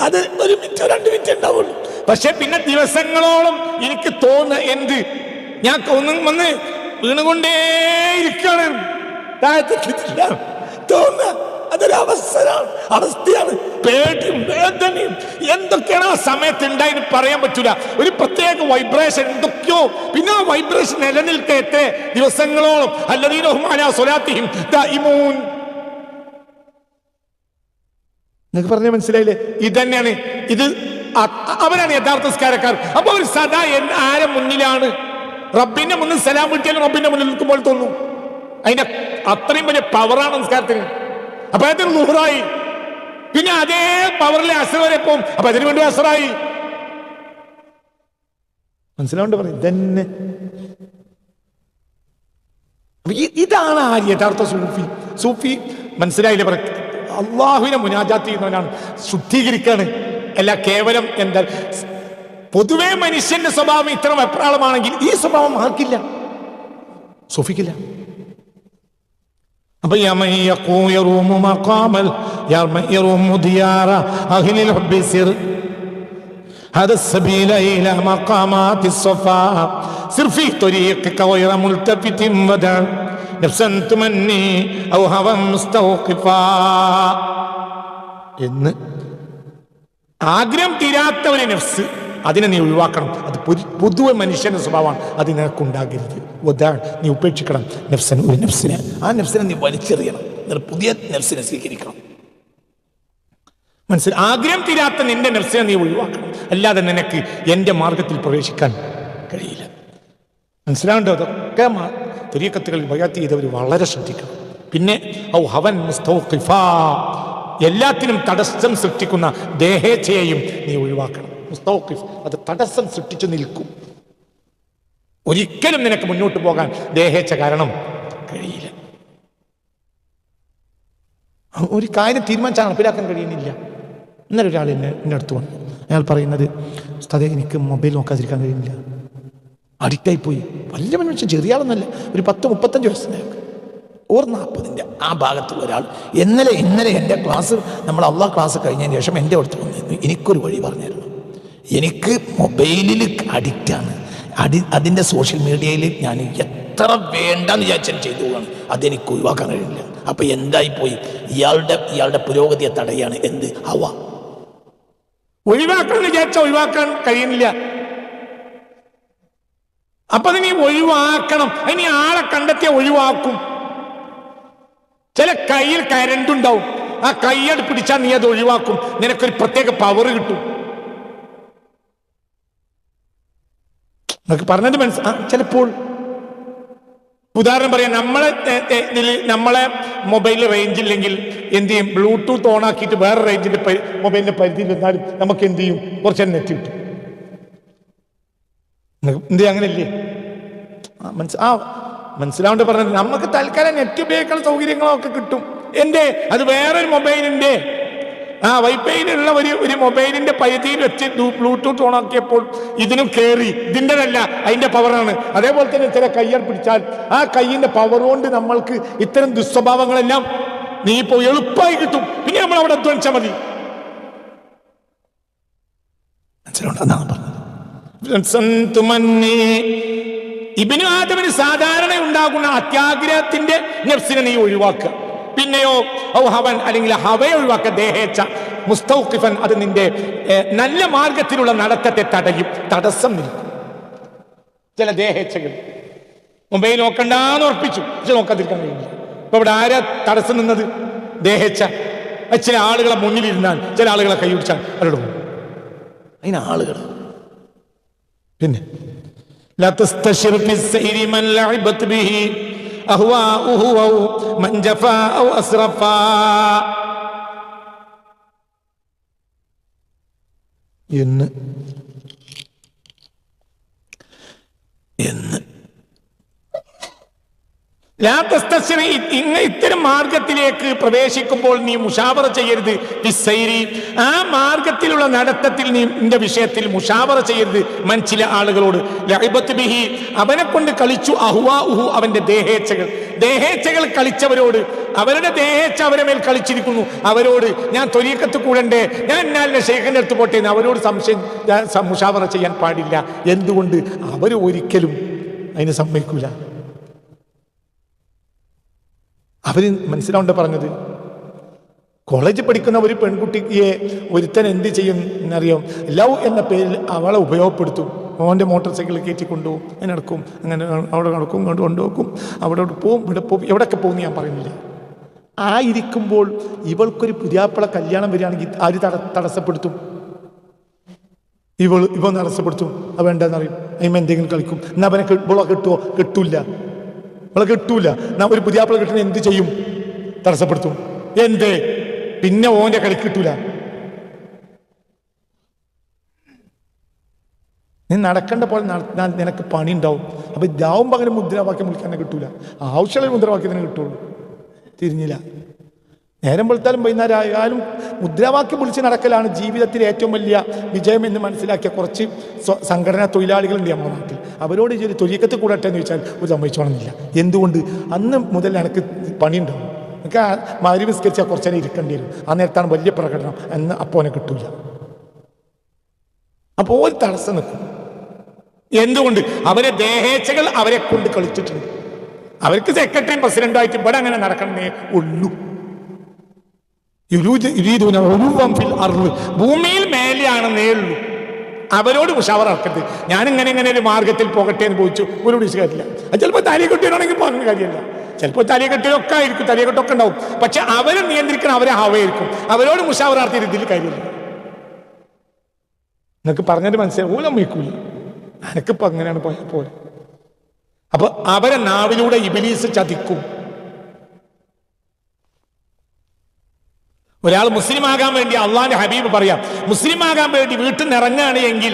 അത് 1 മിനിറ്റോ 2 മിനിറ്റ് ഉണ്ടാവുള്ളൂ. പക്ഷെ പിന്നെ ദിവസങ്ങളോളം എനിക്ക് തോന്നുന്ന എന്ത്, ഞാൻ വന്ന് വീണുകൊണ്ടേയിരിക്കാണ്. തോന്നുക അതൊരു അവസ്ഥയാണ്. പേടിയും വേദനയും എന്തൊക്കെയാണ് ആ സമയത്ത് ഉണ്ടായി പറയാൻ പറ്റൂല. ഒരു പ്രത്യേക വൈബ്രേഷൻ എന്തൊക്കെയോ. പിന്നെ ആ വൈബ്രേഷൻ നിലനിൽക്കട്ടെ ദിവസങ്ങളോളം. അല്ലദീന ഹും അലാ സ്വലാത്തിഹിം ദായിമൂൻ. നിങ്ങൾക്ക് പറഞ്ഞ മനസ്സിലായില്ലേ? ഇതന്നെയാണ് ഇത്. അവരാണ് യഥാർത്ഥ നിസ്കാരക്കാർ. അപ്പൊ അവർ സദാ ആരെ മുന്നിലാണ്? റബ്ബിന്റെ മുന്നിൽ സലാം വിട്ടിയാലും റബ്ബിന്റെ മുന്നിൽ നിൽക്കുമ്പോൾ തോന്നും. അതിന്റെ അത്രയും വലിയ പവറാണ് നിസ്കാരത്തിന്. അപ്പൊ അതിന് ളുഹറായി. പിന്നെ അതേ പവറിലെ അസർ വരെ പോകും. അപ്പൊ അതിനു വേണ്ടി അസറായി. മനസ്സിലാവുണ്ട് പറയും ഇതന്നെ. ഇതാണ് ആ യഥാർത്ഥ സൂഫി. മനസ്സിലായില്ലേ? പറ അള്ളാഹുവിനെ മുനാജാത്ത് ചെയ്യുന്നവനാണ്, ശുദ്ധീകരിക്കാണ്. അല്ല കേവലം എന്താ, പൊതുവെ മനുഷ്യന്റെ സ്വഭാവം ഇത്ര വെപ്രാളമാണെങ്കിൽ ഈ സ്വഭാവം ആർക്കില്ല? സൂഫിക്കില്ല. അപ്പൊ هذا السبيل إلى مقامات الصفاء سر في طريقك غير ملتفت ودع نفسا تمني أو هوى مستوقفا. എന്ന് ആഗ്രഹം തീരാത്തവരെ നഫ്സ്, അതിനെ നീ ഒഴിവാക്കണം. അത് പൊതുവെ മനുഷ്യന്റെ സ്വഭാവമാണ്. അത് നിനക്കുണ്ടാകരുത്. നീ ഉപേക്ഷിക്കണം നഫ്സൻ, ഒരു നഫ്സിനെ. ആ നഫ്സിനെ നീ വലിച്ചെറിയണം. പുതിയ നഫ്സിനെ സ്വീകരിക്കണം. മനസ്സിൽ ആഗ്രഹം തീരാത്ത നിന്റെ നഫ്സിനെ നീ ഒഴിവാക്കണം. അല്ലാതെ നിനക്ക് എന്റെ മാർഗത്തിൽ പ്രവേശിക്കാൻ കഴിയില്ല. മനസ്സിലാണ്ടോ? അതൊക്കെ തരീഖത്തുകളിൽ ബയാത്ത് ചെയ്തവർ വളരെ ശ്രദ്ധിക്കണം. പിന്നെ ഔ ഹവൻ മുസ്തൗഖിഫാ, എല്ലാത്തിനും തടസ്സം സൃഷ്ടിക്കുന്ന ദേഹേച്ഛയെയും നീ ഒഴിവാക്കണം. മുസ്തൗഖിഫ്, അത് തടസ്സം സൃഷ്ടിച്ചു നിൽക്കും. ഒരിക്കലും നിനക്ക് മുന്നോട്ട് പോകാൻ ദേഹേച്ഛ കാരണം കഴിയില്ല. ഒരു കാര്യം തീരുമാനിച്ചാൽ നടപ്പിലാക്കാൻ കഴിയുന്നില്ല. ഇന്നലെ ഒരാൾ എൻ്റെ അടുത്ത് വന്നു. അയാൾ പറയുന്നത്, ഉസ്താദേ എനിക്ക് മൊബൈൽ നോക്കാതിരിക്കാൻ കഴിയുന്നില്ല, അഡിക്റ്റായിപ്പോയി. വലിയ മനുഷ്യൻ, ചെറിയ ആളൊന്നല്ല, ഒരു 10-35 വയസ്സിൻ്റെ ഓർ 40-ൻ്റെ ആ ഭാഗത്തുള്ള ഒരാൾ ഇന്നലെ എൻ്റെ ക്ലാസ്, നമ്മൾ അള്ളാഹ് ക്ലാസ് കഴിഞ്ഞതിന് ശേഷം എൻ്റെ അടുത്ത് വന്നിരുന്നു. എനിക്കൊരു വഴി പറഞ്ഞിരുന്നു. എനിക്ക് മൊബൈലിൽ അഡിക്റ്റാണ്, അതിൻ്റെ സോഷ്യൽ മീഡിയയിൽ ഞാൻ എത്ര വേണ്ടെന്ന് വിചാരിച്ചാൽ ചെയ്തു പോവാണ്, അതെനിക്ക് ഒഴിവാക്കാൻ കഴിയില്ല. അപ്പം എന്തായിപ്പോയി, ഇയാളുടെ പുരോഗതിയെ തടയാണ് എന്ത് ഹവ. ഒഴിവാക്കാൻ വിചാരിച്ച ഒഴിവാക്കാൻ കഴിയുന്നില്ല. അപ്പൊ നീ ഒഴിവാക്കണം. ഇനി ആളെ കണ്ടെത്തിയ ഒഴിവാക്കും. ചില കയ്യിൽ കരണ്ട് ഉണ്ടാവും, ആ കയ്യട് പിടിച്ചാൽ നീ അത് ഒഴിവാക്കും. നിനക്കൊരു പ്രത്യേക പവർ കിട്ടും. നമുക്ക് പറഞ്ഞത് ചിലപ്പോൾ ഉദാഹരണം പറയാം, നമ്മളെ മൊബൈലിൽ റേഞ്ച് ഇല്ലെങ്കിൽ എന്ത് ചെയ്യും, ബ്ലൂടൂത്ത് ഓൺ ആക്കിയിട്ട് വേറെ റേഞ്ചിന്റെ മൊബൈലിന്റെ പരിധിയിൽ വന്നാലും നമുക്ക് എന്ത് ചെയ്യും, കുറച്ച് നെറ്റ് കിട്ടും. എന്ത് അങ്ങനെയല്ലേ? മനസ്സിലാവേണ്ട പറഞ്ഞത്, നമുക്ക് തൽക്കാലം നെറ്റ് ഉപയോഗിക്കുന്ന സൗകര്യങ്ങളൊക്കെ കിട്ടും. അത് വേറൊരു മൊബൈലിന്റെ വൈഫൈയിലുള്ള ഒരു മൊബൈലിന്റെ പരിധിയിൽ വെച്ച് ബ്ലൂടൂത്ത് ഓൺ ആക്കിയപ്പോൾ ഇതിനും കയറി. ഇതിൻ്റെതല്ല, അതിന്റെ പവറാണ്. അതേപോലെ തന്നെ ചില കയ്യർ പിടിച്ചാൽ ആ കയ്യിന്റെ പവർ കൊണ്ട് നമ്മൾക്ക് ഇത്തരം ദുസ്വഭാവങ്ങളെല്ലാം നീ ഇപ്പോൾ എളുപ്പമായി കിട്ടും. പിന്നെ നമ്മൾ അവിടെ അധ്വാനിച്ചാൽ മതി. ഇബ്നു ആദമിന് സാധാരണ ഉണ്ടാകുന്ന അത്യാഗ്രഹത്തിന്റെ നഫ്സിനെ നീ ഒഴിവാക്കുക. പിന്നെയോ ഹവൻ, അല്ലെങ്കിൽ ഹവയെ ഒഴിവാക്കുക. ദേഹേച്ഛ മുസ്തൗഖിഫൻ, അത് നിന്റെ നല്ല മാർഗത്തിലുള്ള നടത്തത്തെ തടസ്സം നിൽക്കും. ചില ദേഹേച്ഛകൾ മൊബൈൽ നോക്കണ്ടെന്ന് ഉറപ്പിച്ചു, പക്ഷെ നോക്കാതിരിക്കാൻ കഴിയില്ല. ഇപ്പൊ ഇവിടെ ആരാ തടസ്സം നിന്നത്? ദേഹേച്ഛ. ചില ആളുകളെ മുന്നിലിരുന്നാൽ, ചില ആളുകളെ കൈ പിടിച്ചാൽ അവരോട് പോകും. അതിന് ആളുകൾ പിന്നെ എന്ന് ഇത്തരം മാർഗത്തിലേക്ക് പ്രവേശിക്കുമ്പോൾ നീ മുഷാവറ ചെയ്യരുത്. ആ മാർഗത്തിലുള്ള നടത്തത്തിൽ നീ നിന്റെ വിഷയത്തിൽ മുഷാവറ ചെയ്യരുത്. ചില ആളുകളോട് അവനെ കൊണ്ട് കളിച്ചു അവന്റെ ദേഹേച്ഛകൾ കളിച്ചവരോട്, അവരുടെ ദേഹേച്ഛ അവരെ മേൽ കളിച്ചിരിക്കുന്നു, അവരോട് ഞാൻ ത്വരീഖത്ത് കൂടണ്ടേ, ഞാൻ എന്നാലിന്റെ ശേഖന്റെ അടുത്ത് പോട്ടെ എന്ന് അവരോട് മുഷാവറ ചെയ്യാൻ പാടില്ല. എന്തുകൊണ്ട്? അവർ ഒരിക്കലും അതിന് സമ്മതിക്കൂല. അവര് മനസ്സിലാവേണ്ട പറഞ്ഞത്, കോളേജിൽ പഠിക്കുന്ന ഒരു പെൺകുട്ടിയെ ഒരുത്തൻ എന്ത് ചെയ്യും എന്നറിയാം? ലവ് എന്ന പേരിൽ അവളെ ഉപയോഗപ്പെടുത്തും. ഓൻ്റെ മോട്ടോർ സൈക്കിളിൽ കയറ്റി കൊണ്ടുപോകും, അങ്ങനെ നടക്കും, അങ്ങനെ അവിടെ നടക്കും, ഇങ്ങോട്ട് കൊണ്ടുപോക്കും, അവിടെ പോവും, ഇവിടെ പോവും, എവിടെയൊക്കെ പോകുന്നു ഞാൻ പറയുന്നില്ല. ഇരിക്കുമ്പോൾ ഇവൾക്കൊരു പുതിയാപ്പിള കല്യാണം വരികയാണെങ്കിൽ ആര് തടസ്സപ്പെടുത്തും? ഇവൾ തടസ്സപ്പെടുത്തും. അത് വേണ്ടെന്നറിയും, അതിന് എന്തെങ്കിലും കളിക്കും. എന്നാ അവനെ ഇവളെ കിട്ടുമോ? കിട്ടൂല. അവളെ കിട്ടൂല. എന്നാ ഒരു പുതിയാപ്പിള കിട്ടുന്ന എന്ത് ചെയ്യും? തടസ്സപ്പെടുത്തും. എന്തേ? പിന്നെ ഓൻ്റെ കളി കിട്ടൂല. നീ നടക്കേണ്ട പോലെ നടന്നാൽ നിനക്ക് പണി ഉണ്ടാവും. അപ്പൊ ഇതാവും പകരം മുദ്രാവാക്യം വിളിക്കാൻ കിട്ടൂല. ആവശ്യമുള്ള മുദ്രാവാക്യത്തിന് കിട്ടുള്ളൂ. തിരിഞ്ഞില്ല. നേരം വെളുത്താലും വൈകുന്നേരം ആയാലും മുദ്രാവാക്യം വിളിച്ച് നടക്കലാണ് ജീവിതത്തിലെ ഏറ്റവും വലിയ വിജയം എന്ന് മനസ്സിലാക്കിയ കുറച്ച് സംഘടനാ തൊഴിലാളികളുണ്ട് നമ്മുടെ നാട്ടിൽ. അവരോട് തൊഴിയക്കത്ത് കൂടട്ടെ എന്ന് ചോദിച്ചാൽ ഒരു സമ്മതിച്ചോണമെന്നില്ല. എന്തുകൊണ്ട്? അന്ന് മുതൽ എനിക്ക് പണിയുണ്ടാവും. എനിക്ക് മഗ്‌രിബ് നിസ്കരിച്ചാൽ കുറച്ച് നേരം ഇരിക്കേണ്ടി വരും. ആ നേരത്താണ് വലിയ പ്രകടനം എന്ന് അപ്പോനെ കിട്ടൂല. അപ്പോൾ ഒരു തടസ്സം നിൽക്കും. എന്തുകൊണ്ട്? അവരെ ദേഹേച്ഛകൾ അവരെ കൊണ്ട് കളിച്ചിട്ടുണ്ട്. അവർക്ക് സെക്രട്ടറിയും പ്രസിഡന്റുമായിട്ട് ഇവിടെ അങ്ങനെ നടക്കണമേ ഉള്ളൂ. ഭൂമിയിൽ മേലെയാണെന്നേ ഉള്ളൂ. അവരോട് മുഷാവറ നടക്കരുത്. ഞാനിങ്ങനെ ഒരു മാർഗത്തിൽ പോകട്ടെ എന്ന് പോയിച്ചു ഒരു കാര്യമില്ല. അത് ചിലപ്പോൾ തലയെ കെട്ടിയാണെങ്കിൽ പറഞ്ഞ കാര്യമില്ല. ചിലപ്പോൾ തലയെ കെട്ടിയൊക്കെ ആയിരിക്കും, തലയെ കെട്ടൊക്കെ ഉണ്ടാവും. പക്ഷെ അവരെ നിയന്ത്രിക്കണം, അവരെ ഹവയായിരിക്കും. അവരോട് മുഷാവറ നടത്തിയ ഇതിൽ കാര്യമില്ല. നിങ്ങൾക്ക് പറഞ്ഞിട്ട് മനസ്സിലായി ഊലം വയ്ക്കൂല. എനിക്കിപ്പോ അങ്ങനെയാണ് പോയ പോലെ. അപ്പൊ അവരെ നാവിലൂടെ ഇബ്ലീസ് ചതിക്കും. ഒരാൾ മുസ്ലിം ആകാൻ വേണ്ടി, അള്ളാന്റെ ഹബീബ് പറയാം, മുസ്ലിം ആകാൻ വേണ്ടി വീട്ടിൽ നിന്ന് ഇറങ്ങുകയാണ് എങ്കിൽ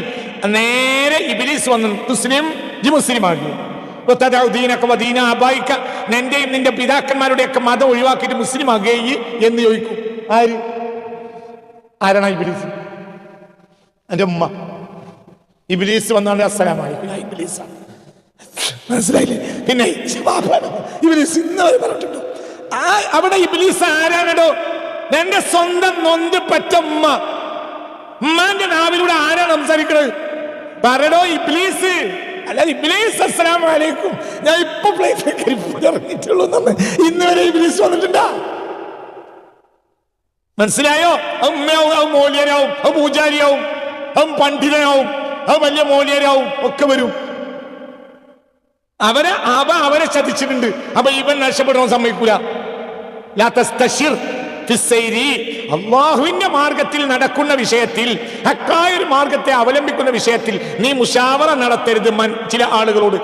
നേരെ ഇബ്ലീസ് വന്ന് മുസ്ലിം മുസ്ലിമാകി. നിന്റെയും നിന്റെ പിതാക്കന്മാരുടെയൊക്കെ മതം ഒഴിവാക്കിയിട്ട് മുസ്ലിം ആകുകയി എന്ന് ചോദിക്കും. ആരാണ് ഇബ്ലീസ്? എന്റെ ഉമ്മ. ഇബ്ലീസ് വന്നാണ് അസ്സലാമു അലൈക്കും, ഞാൻ ഇബ്ലീസാണ്. മനസ്സിലായില്ലേ? പിന്നെ ഇബ്ലീസ് ഇന്നവരെ പറഞ്ഞിട്ടുണ്ടോ? അവിടെ ഇബ്ലീസ് ആരാണോ? എന്റെ സ്വന്തം നൊന്ത് പറ്റ ഉമ്മ. ഉമ്മാന്റെ നാവിലൂടെ ആരാണ് സംസാരിക്കുന്നത്? പറയടോ ഇബ്ലീസ്. അല്ലാതെ ഇബ്ലീസ് അസ്സലാമു അലൈക്കും, ഞാൻ ഇപ്പൊ ഫ്ലൈറ്റിലേക്ക് ഇറങ്ങിയിട്ടുള്ളൂ എന്നാണ്. ഇന്ന് വരെ ഇബ്ലീസ് വന്നിട്ടുണ്ടാ? മനസ്സിലായോ? അത് ഉമ്മയാവും, അത് മോല്യരാവും, അത് പൂജാരിയാവും, അത് പണ്ഡിതനാവും, അത് വലിയ മോല്യരാവും, ഒക്കെ വരും. അവരെ ചതിച്ചിട്ടുണ്ട്. അപ്പൊ ഇവൻ നഷ്ടപ്പെടാൻ സമ്മതിക്കൂല. അള്ളാഹുവിന്റെ മാർഗത്തിൽ നടക്കുന്ന വിഷയത്തിൽ, ഹക്കായ ഒരു മാർഗത്തെ അവലംബിക്കുന്ന വിഷയത്തിൽ നീ മുശാവറ നടത്തരുത്. ചില ആളുകളോട്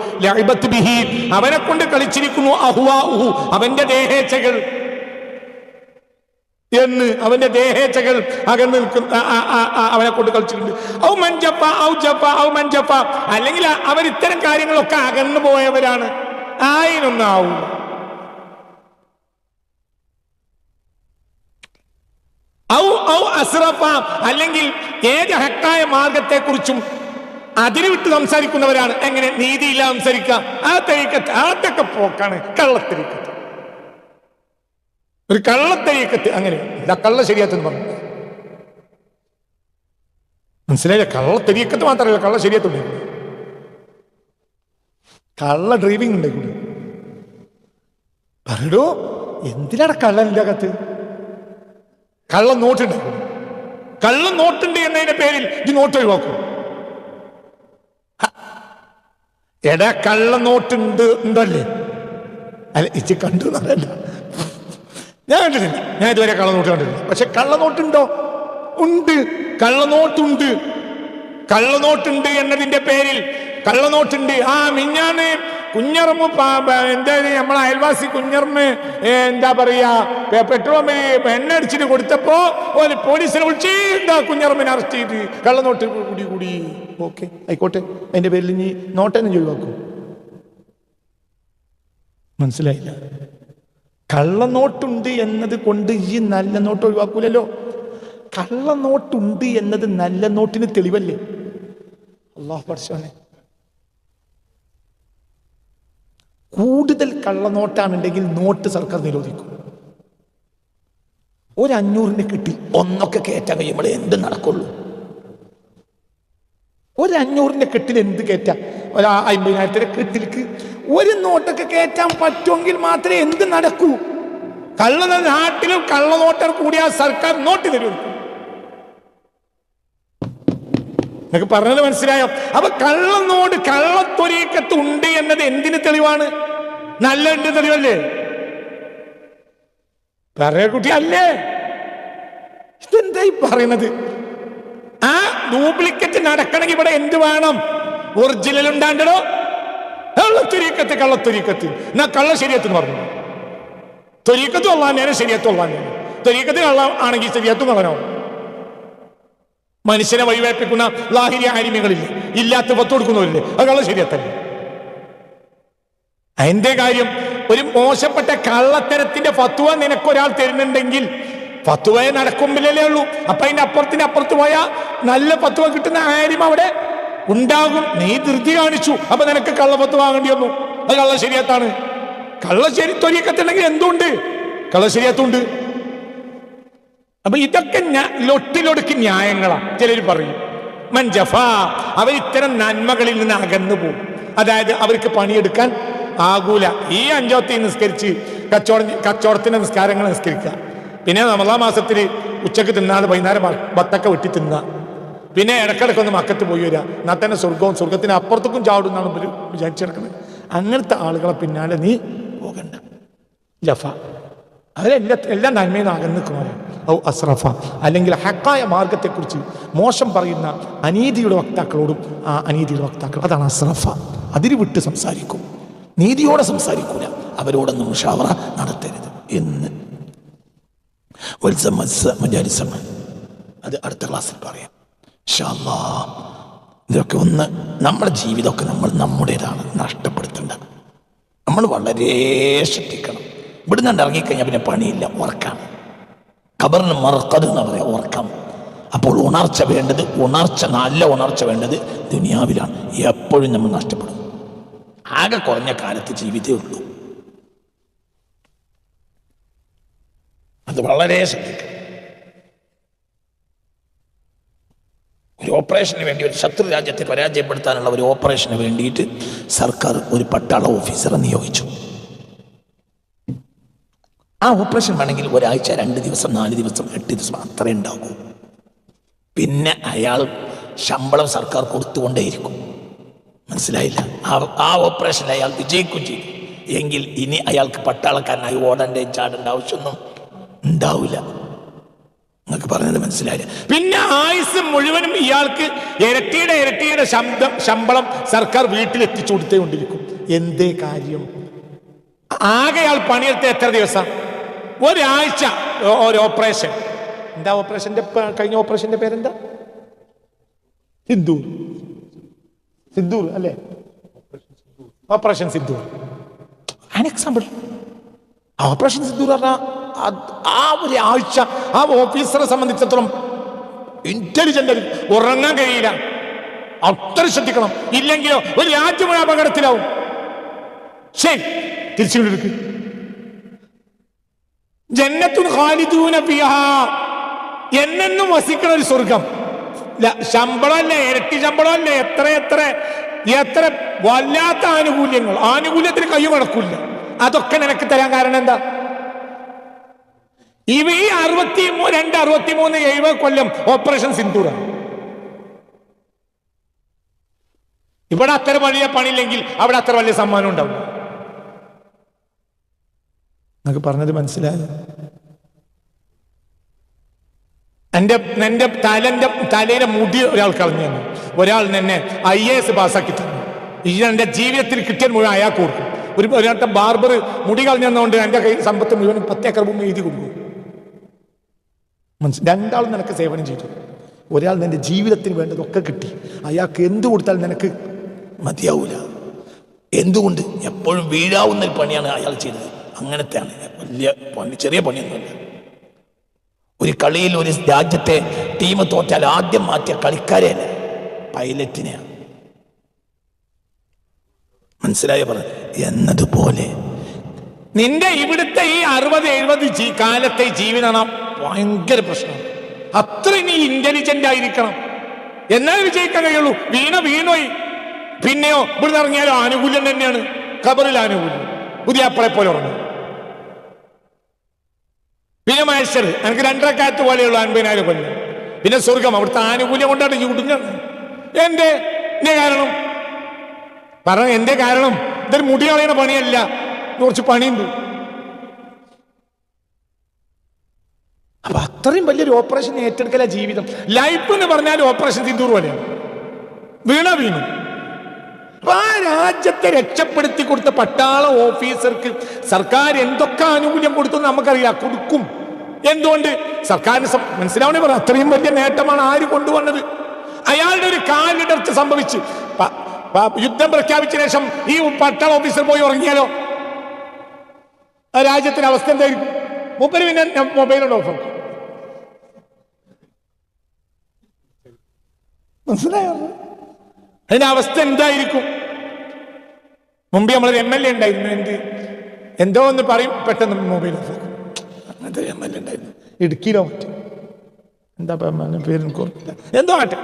അവനെ കൊണ്ട് കളിച്ചിരിക്കുന്നു അഹ്വാഉഹു, അവന്റെ ദേഹേച്ഛകൾ എന്ന്, അവന്റെ ദേഹേച്ഛകൾ അകന്ന് നിൽക്കുന്ന അവനെ കൊണ്ട് കളിച്ചിട്ടുണ്ട്. അല്ലെങ്കിൽ അവർ ഇത്തരം കാര്യങ്ങളൊക്കെ അകന്നു പോയവരാണ്. ആയിനൊന്നും ആവൂല. അല്ലെങ്കിൽ ഏത് ഹക്കായ മാർഗത്തെ കുറിച്ചും അതിര് വിട്ട് സംസാരിക്കുന്നവരാണ്. എങ്ങനെ? നീതിയില്ല സംസാരിക്കുക. ആ തരീക്കത്ത് അതൊക്കെ പോക്കാണ് കള്ളത്തരീക്കത്ത്. ഒരു കള്ളത്തരീക്കത്ത് അങ്ങനെ കള്ള ശരിയാത്തെന്ന് പറഞ്ഞു. മനസ്സിലായില്ല? കള്ളത്തരീക്കത്ത് മാത്രമല്ല, കള്ള ശരിയാത്തുണ്ട്. കള്ള ഡ്രൈവിംഗ് ഉണ്ടായിക്കൂടെ? പറയടോ, എന്തിനാണ് കള്ളൻ്റെ അകത്ത്? കള്ള നോട്ടുണ്ട്. കള്ള നോട്ടുണ്ട് എന്നതിന്റെ പേരിൽ ഈ നോട്ട് ഒഴിവാക്കും. എടാ, കള്ള നോട്ടുണ്ട് ഉണ്ടല്ലേ? അല്ല, ഇച്ചി കണ്ടു എന്നല്ല, ഞാൻ കണ്ടിട്ടില്ല. ഞാൻ ഇതുവരെ കള്ളനോട്ട് കണ്ടിട്ടില്ല. പക്ഷെ കള്ളനോട്ടുണ്ടോ? ഉണ്ട്. കള്ളനോട്ടുണ്ട്. കള്ളനോട്ടുണ്ട് എന്നതിന്റെ പേരിൽ കള്ളനോട്ടുണ്ട്. മിഞ്ഞാന്ന് കുഞ്ഞറമ്മ എന്തായാലും നമ്മളെ അയൽവാസി കുഞ്ഞറമ്മ എന്താ പറയാ പെട്രോൾ എണ്ണ അടിച്ചിട്ട് കൊടുത്തപ്പോ ഒരു പോലീസിനെ വിളിച്ച് കുഞ്ഞറമ്മനെ അറസ്റ്റ് ചെയ്ത് കള്ളനോട്ട് കൂടി. ഓക്കെ, ആയിക്കോട്ടെ. അതിന്റെ പേരിൽ ഇനി നോട്ടെന്നെ ഒഴിവാക്കും. മനസ്സിലായില്ല? കള്ളനോട്ടുണ്ട് എന്നത് കൊണ്ട് ഈ നല്ല നോട്ട് ഒഴിവാക്കൂലല്ലോ. കള്ളനോട്ടുണ്ട് എന്നത് നല്ല നോട്ടിന് തെളിവല്ലേ? അല്ലാഹു പടച്ചോനെ, കൂടുതൽ കള്ളനോട്ടാണുണ്ടെങ്കിൽ നോട്ട് സർക്കാർ നിരോധിക്കും. ഒരു 500 കിട്ടി ഒന്നൊക്കെ കയറ്റാൻ കഴിയുമ്പോൾ എന്ത് നടക്കുള്ളൂ? ഒരു 500 കെട്ടിൽ എന്ത് കയറ്റാം? ഒരു 50,000 കെട്ടിലേക്ക് ഒരു നോട്ടൊക്കെ കയറ്റാൻ പറ്റുമെങ്കിൽ മാത്രമേ എന്ത് നടക്കൂ. നാട്ടിലും കള്ളനോട്ടർ കൂടിയാൽ സർക്കാർ നോട്ട് നിരോധിക്കും. നിങ്ങൾക്ക് പറഞ്ഞത് മനസ്സിലായോ? അപ്പൊ കള്ളനോട്ട്, കള്ളത്തൊരീക്കത്ത് ഉണ്ട് എന്നത് എന്തിന് തെളിവാണ്? നല്ല ഉണ്ട് തെളിവല്ലേ? പറയ കുട്ടി അല്ലേ? ഇതെന്തായി പറയുന്നത്? ആ ഡ്യൂപ്ലിക്കേറ്റ് നടക്കണമെങ്കിൽ ഇവിടെ എന്ത് വേണം? ഒറിജിനൽ ഉണ്ടാണ്ടോ? കള്ളത്തൊരീക്കത്ത്, കള്ളത്തൊരീക്കത്ത് എന്നാ കള്ള ശരിയത്ത് പറഞ്ഞു. തൊരീക്കത്തും അള്ളാൻ ശരിയത്തും അള്ളാൻ. തൊരീക്കത്ത് കള്ള ആണെങ്കിൽ ശരിയത്തും കള്ളനാവും. മനുഷ്യനെ വഴിവേൽപ്പിക്കുന്ന ലാഹിരി ആരിമ്യങ്ങളില്ലേ, ഇല്ലാത്ത പത്ത് കൊടുക്കുന്നവരില്ലേ, അത് കള്ള ശരിയത്തല്ലേ? അതിന്റെ കാര്യം ഒരു മോശപ്പെട്ട കള്ളത്തരത്തിന്റെ ഫത്വ നിനക്കൊരാൾ തരുന്നുണ്ടെങ്കിൽ ഫത്വയെ നടക്കുമ്പോഴല്ലേ ഉള്ളൂ. അപ്പൊ അതിന്റെ അപ്പുറത്ത് പോയാൽ നല്ല ഫത്വ കിട്ടുന്ന ആരും അവിടെ ഉണ്ടാകും. നീ ധൃതി കാണിച്ചു, അപ്പൊ നിനക്ക് കള്ളഫത്വ വാങ്ങേണ്ടി വന്നു. അത് കള്ള ശരിയത്താണ്. കള്ളശരി തൊലിയക്കത്തുണ്ടെങ്കിൽ എന്തുണ്ട്? കള്ളശരിയത്തുണ്ട്. അപ്പൊ ഇതൊക്കെ ലൊട്ടിലൊടുക്കി ന്യായങ്ങളാ. ചിലർ പറയും മൻജഫ, അവർ ഇത്തരം നന്മകളിൽ നിന്ന് അകന്നു പോകും. അതായത് അവർക്ക് പണിയെടുക്കാൻ ആകൂല. ഈ 5 വക്ത് നിസ്കരിച്ച് കച്ചവടത്തിന്റെ നിസ്കാരങ്ങൾ നിസ്കരിക്കുക, പിന്നെ റമളാൻ മാസത്തിൽ ഉച്ചക്ക് തിന്നാതെ വൈകുന്നേരം ബത്തക്ക വെട്ടി തിന്നുക, പിന്നെ ഇടക്കിടക്കൊന്ന് മക്കത്ത് പോയി വരിക, എന്നാൽ തന്നെ സ്വർഗത്തിന് അപ്പുറത്തേക്കും ചാടും എന്നാണ് ഇവർ വിചാരിച്ചെടുക്കുന്നത്. അങ്ങനത്തെ ആളുകളെ പിന്നാലെ നീ പോകണ്ട. ജഫ, അവരെല്ലാം നന്മയിൽ നിന്ന് അകന്നു നിൽക്കുന്നവരാണ്. ഔ അസ്രഫ, അല്ലെങ്കിൽ ഹക്കായ മാർഗത്തെക്കുറിച്ച് മോശം പറയുന്ന അനീതിയുടെ വക്താക്കളോടും ആ അനീതിയുടെ വക്താക്കൾ, അതാണ് അസ്രഫ. അതിര് വിട്ട് സംസാരിക്കും, നീതിയോടെ സംസാരിക്കൂല, അവരോടൊന്നും മുഷാവറ നടത്തരുത് എന്ന് അത് അടുത്ത ക്ലാസ്സിൽ പറയാം ഇൻഷാ അല്ലാഹ്. ഇതൊക്കെ ഒന്ന് നമ്മുടെ ജീവിതമൊക്കെ നമ്മുടേതാണ്, നഷ്ടപ്പെടുത്തേണ്ട. നമ്മൾ വളരെ ശ്രദ്ധിക്കണം. ഇവിടുന്ന് ഇറങ്ങിക്കഴിഞ്ഞാൽ പിന്നെ പണിയില്ല, ഉറക്കാണ്. ഖബറിന് മറക്കത് എന്ന് പറയാം, ഉറക്കം. അപ്പോൾ ഉണർച്ച വേണ്ടത്, നല്ല ഉണർച്ച വേണ്ടത് ദുനിയാവിലാണ്. എപ്പോഴും നമ്മൾ നഷ്ടപ്പെടും. ആകെ കുറഞ്ഞ കാലത്ത് ജീവിതമേ ഉള്ളൂ. അത് വളരെ ശ്രദ്ധിക്കണം. ഒരു ഓപ്പറേഷന് വേണ്ടി, ഒരു ശത്രു രാജ്യത്തെ പരാജയപ്പെടുത്താനുള്ള ഒരു ഓപ്പറേഷന് വേണ്ടിയിട്ട് സർക്കാർ ഒരു പട്ടാള ഓഫീസറെ നിയോഗിച്ചു. ആ ഓപ്പറേഷൻ വേണമെങ്കിൽ ഒരാഴ്ച, 2 ദിവസം, 4 ദിവസം, 8 ദിവസം അത്രേ ഉണ്ടാകൂ. പിന്നെ അയാൾ ശമ്പളം സർക്കാർ കൊടുത്തുകൊണ്ടേയിരിക്കും. മനസ്സിലായില്ല? ആ ഓപ്പറേഷനിൽ അയാൾ വിജയിക്കുകയും ചെയ്തു എങ്കിൽ ഇനി അയാൾക്ക് പട്ടാളക്കാരനായി ഓടേണ്ട ചാടേണ്ട ആവശ്യമൊന്നും ഉണ്ടാവില്ല. നിങ്ങൾക്ക് പറഞ്ഞത് മനസ്സിലായില്ല? പിന്നെ ആയുസ് മുഴുവനും ഇയാൾക്ക് ഇരട്ടിയുടെ ശമ്പളം സർക്കാർ വീട്ടിലെത്തിച്ചു കൊടുത്തുകൊണ്ടിരിക്കും. എന്തേ കാര്യം? ആകെ അയാൾ പണിയെടുത്ത എത്ര ദിവസം? ഒരാഴ്ച. ഒരു ഓപ്പറേഷൻ. എന്താ ഓപ്പറേഷന്റെ കഴിഞ്ഞ ഓപ്പറേഷന്റെ പേരെന്താ? സിന്ദൂർ അല്ലേ? Operation Sindoor. Example. Operation Sindoor പറഞ്ഞാൽ ആ ഒരു ആഴ്ച ആ ഓഫീസറെ സംബന്ധിച്ചിടത്തോളം ഇന്റലിജന്റ്, ഉറങ്ങാൻ കഴിയില്ല. അത്ര ശ്രദ്ധിക്കണം. ഇല്ലെങ്കിലോ ഒരു രാജ്യം അപകടത്തിലാവും. ശരി, തിരിച്ചുകൊണ്ടിരിക്കും. ജന്നത്തുൻ ഖാലിദൂന ഫിഹാ, എന്നെന്നും വസിക്കുന്ന ഒരു സ്വർഗം. ശമ്പളമല്ലേ, ഇരട്ടി ശമ്പളമല്ലേ, എത്ര വല്ലാത്ത ആനുകൂല്യത്തിന് കൈ കടക്കില്ല. അതൊക്കെ നിനക്ക് തരാൻ കാരണം എന്താ? ഈ 62, 63, 70 കൊല്ലം ഓപ്പറേഷൻ സിന്ദൂറാണ്. ഇവിടെ അത്ര വലിയ പണിയില്ലെങ്കിൽ അവിടെ അത്ര വലിയ സമ്മാനം ഉണ്ടാവും. എന്നൊക്കെ പറഞ്ഞത് മനസ്സിലായോ? എന്റെ തലയിലെ മുടി ഒരാൾ കളഞ്ഞു തന്നു. ഒരാൾ എന്നെ IAS പാസ്സാക്കി തന്നു. എന്റെ ജീവിതത്തിൽ കിട്ടിയ മുഴുവൻ അയാൾക്ക് കൊടുക്കും. ഒരാട്ട ബാർബർ മുടി കളഞ്ഞുകൊണ്ട് എന്റെ കൈ സമ്പത്ത് മുഴുവൻ 10 ഏക്കർ ഭൂമി എഴുതി കൊടുക്കും. രണ്ടാളും നിനക്ക് സേവനം ചെയ്തു. ഒരാൾ നിന്റെ ജീവിതത്തിന് വേണ്ടതൊക്കെ കിട്ടി. അയാൾക്ക് എന്ത് കൊടുത്താൽ നിനക്ക് മതിയാവൂല. എന്തുകൊണ്ട്? എപ്പോഴും വീഴാവുന്ന ഒരു പണിയാണ് അയാൾ ചെയ്തത്. അങ്ങനത്തെയാണ് വലിയ പണി, ചെറിയ പണിയൊന്നുമില്ല. ഒരു കളിയിൽ ഒരു രാജ്യത്തെ ടീം തോറ്റാൽ ആദ്യം മാറ്റിയ കളിക്കാരെയല്ല, പൈലറ്റിനെയാണ്. മനസ്സിലായ പറഞ്ഞു എന്നതുപോലെ നിന്റെ ഇവിടുത്തെ ഈ 60-70 കാലത്തെ ജീവിതം ഭയങ്കര പ്രശ്നമാണ്. അത്ര നീ ഇന്റലിജന്റ് ആയിരിക്കണം, എന്നാലും വിജയിക്കാൻ കഴിയുള്ളൂ. വീണോയി. പിന്നെയോ ഇവിടുന്ന് ഇറങ്ങിയാലും ആനുകൂല്യം തന്നെയാണ്. ഖബറിൽ ആനുകൂല്യം. പുതിയ അപ്പളെ പോലെ ഉറങ്ങും. പിന്നെ മഹേശ്വർ എനിക്ക് 2 റക്അത്ത് പോലെയുള്ള 50,000 കൊല്ലം. പിന്നെ സ്വർഗം. അവിടുത്തെ ആനുകൂല്യം കൊണ്ടാണ് ചൂടുന്നത്. എന്റെ കാരണം പറഞ്ഞു. എന്റെ കാരണം ഇതൊരു മുടി കളയുന്ന പണിയല്ല, കുറച്ച് പണിയുണ്ട്. അപ്പൊ അത്രയും വലിയൊരു ഓപ്പറേഷൻ ഏറ്റെടുക്കല ജീവിതം. ലൈഫ് എന്ന് പറഞ്ഞാൽ ഓപ്പറേഷൻ സിന്ദൂർ പോലെയാണ്. വീണു. അപ്പൊ ആ രാജ്യത്തെ രക്ഷപ്പെടുത്തി കൊടുത്ത പട്ടാള ഓഫീസർക്ക് സർക്കാർ എന്തൊക്കെ ആനുകൂല്യം കൊടുത്തു നമുക്കറിയില്ല. കൊടുക്കും. എന്തുകൊണ്ട്? സർക്കാരിന് മനസ്സിലാവണേ പറഞ്ഞു. അത്രയും വലിയ നേട്ടമാണ് ആര് കൊണ്ടുവന്നത്? അയാളുടെ ഒരു കാലിടർച്ച സംഭവിച്ച് യുദ്ധം പ്രഖ്യാപിച്ച ശേഷം ഈ പട്ടാള ഓഫീസർ പോയി ഉറങ്ങിയാലോ ആ രാജ്യത്തിന്റെ അവസ്ഥ എന്തായിരിക്കും? മൂപ്പര് പിന്നെ മൊബൈലുണ്ട് ഓഫ്. മനസ്സിലായോ? അതിന്റെ അവസ്ഥ എന്തായിരിക്കും? മുമ്പ് നമ്മളൊരു MLA ഉണ്ടായിരുന്നു. എന്തോ ഒന്ന് പറയും, പെട്ടെന്ന് മൊബൈൽ ഓഫ്. അങ്ങനത്തെ MLA ഉണ്ടായിരുന്നു ഇടുക്കിയിലോ മറ്റോ. എന്താ പേരും ഓർക്കില്ല. എന്തോ ആട്ടെ.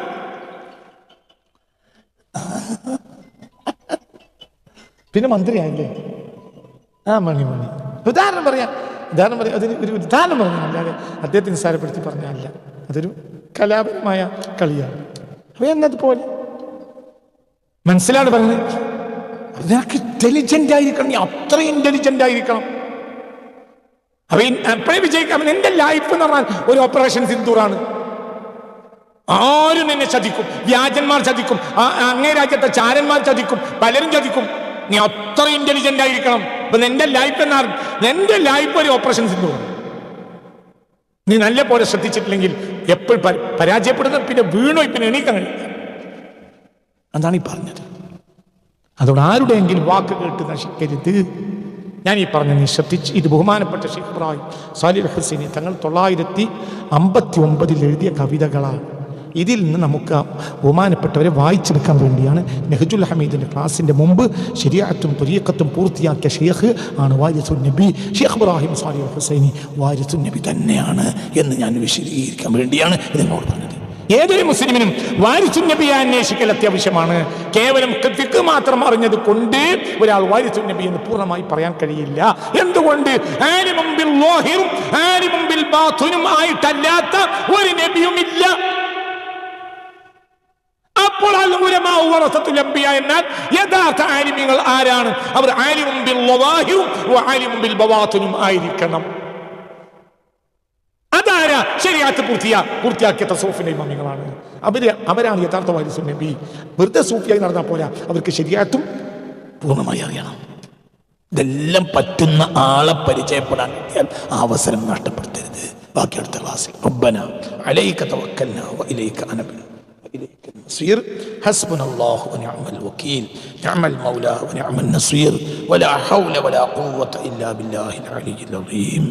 പിന്നെ മന്ത്രിയായില്ലേ? മണി ഉദാഹരണം പറയാം. അതിന് ഒരു ഉദാഹരണം പറഞ്ഞല്ലാതെ അദ്ദേഹത്തെ നിസ്സാരപ്പെടുത്തി പറഞ്ഞല്ല. അതൊരു കലാപരമായ കളിയാണ്. അപ്പൊ എന്നതുപോലെ മനസ്സിലാണ് പറഞ്ഞത്. നിനക്ക് ഇന്റലിജന്റ് ആയിരിക്കണം. നീ അത്ര ഇന്റലിജന്റ് ആയിരിക്കണം. അപ്പൊ എപ്പോഴും വിജയിക്കാം. എന്റെ ലൈഫ് എന്ന് പറഞ്ഞാൽ ഒരു ഓപ്പറേഷൻ സിന്ദൂറാണ്. ആരും നിന്നെ ചതിക്കും. വ്യാജന്മാർ ചതിക്കും. അങ്ങേ രാജ്യത്തെ ചാരന്മാർ ചതിക്കും. പലരും ചതിക്കും. നീ അത്ര ഇന്റലിജന്റ് ആയിരിക്കണം. അപ്പൊ നിന്റെ ലൈഫ് ഒരു ഓപ്പറേഷൻ സിന്ദൂറാണ്. നീ നല്ല പോലെ ശ്രദ്ധിച്ചിട്ടില്ലെങ്കിൽ എപ്പോഴും പരാജയപ്പെടുന്ന, പിന്നെ വീണോ, പിന്നെ എണീക്കാൻ കഴിയില്ല. അതാണ് ഈ പറഞ്ഞത്. അതുകൊണ്ട് ആരുടെയെങ്കിലും വാക്ക് കേട്ട് നശിക്കരുത്. ഞാൻ ഈ പറഞ്ഞ നീ ശ്രദ്ധിച്ച്. ഇത് ബഹുമാനപ്പെട്ട ഷെയ്ഖ് ഇബ്രാഹിം സാലിഹ് ഹുസൈനി തങ്ങൾ 959 എഴുതിയ കവിതകളാണ്. ഇതിൽ നിന്ന് നമുക്ക് ബഹുമാനപ്പെട്ടവരെ വായിച്ചെടുക്കാൻ വേണ്ടിയാണ് നെഹ്ജുൽ ഹമീദിൻ്റെ ക്ലാസിൻ്റെ മുമ്പ് ശരിയാത്തും ത്വരീഖത്തും പൂർത്തിയാക്കിയ ഷെയ്ഖ് ആണ് വാരിസുൻ നബി. ഷെയ്ഖ് ഇബ്രാഹിം സാലിഹ് ഹുസൈനി വാരിസുൻ നബി തന്നെയാണ് എന്ന് ഞാൻ വിശദീകരിക്കാൻ വേണ്ടിയാണ് ഇതിനോട് പറഞ്ഞത്. ഏതൊരു മുസ്ലിമിനും വാരിസുൻ നബിയെ അന്വേഷിക്കൽ അത്യാവശ്യമാണ്. കേവലം ഫിഖ് മാത്രം അറിഞ്ഞത് കൊണ്ട് ഒരാൾ വാരിസുൻ നബി എന്ന് പൂർണ്ണമായി പറയാൻ കഴിയില്ല. എന്തുകൊണ്ട്? ആലിമും ബിൽ ളാഹിറും ആലിമും ബിൽ ബാത്തിനും ആയിട്ടല്ലാത്ത ഒരു നബിയും ഇല്ല. അപ്പോൾ എന്നാൽ യഥാർത്ഥ ആലിമീങ്ങൾ ആരാണ്? അവർ ആലിമും ബിൽ ളാഹിറും ആലിമും ബിൽ ബവാത്തിനും ആയിരിക്കണം. അതാരാ? ശരിയാത്ത് പൂർത്തിയാക്കിയ തസൂഫിന്റെ ഇമാമികളാണ്. അവരാണ് യഥാർത്ഥ വാരിസുൻ നബി. വെറുതെ സൂഫിയായി നടന്നാൽ പോരാ, അവർക്ക് ശരിയാത്തും പൂർണ്ണമായി അറിയണം. ഇതെല്ലാം പറ്റുന്ന ആളെ പരിചയപ്പെടാൻ കിട്ടിയാൽ ആ അവസരം നഷ്ടപ്പെടുത്തരുത്. ബാക്കി അടുത്ത ക്ലാസ്സിൽ റബ്ബന അലൈക തവക്കൽന വഇലൈക അനബ്ന വഇലൈക النصير حسبنا الله ونعم الوكيل نعم المولى ونعم النصير ولا حول ولا قوة إلا بالله العلي العظيم.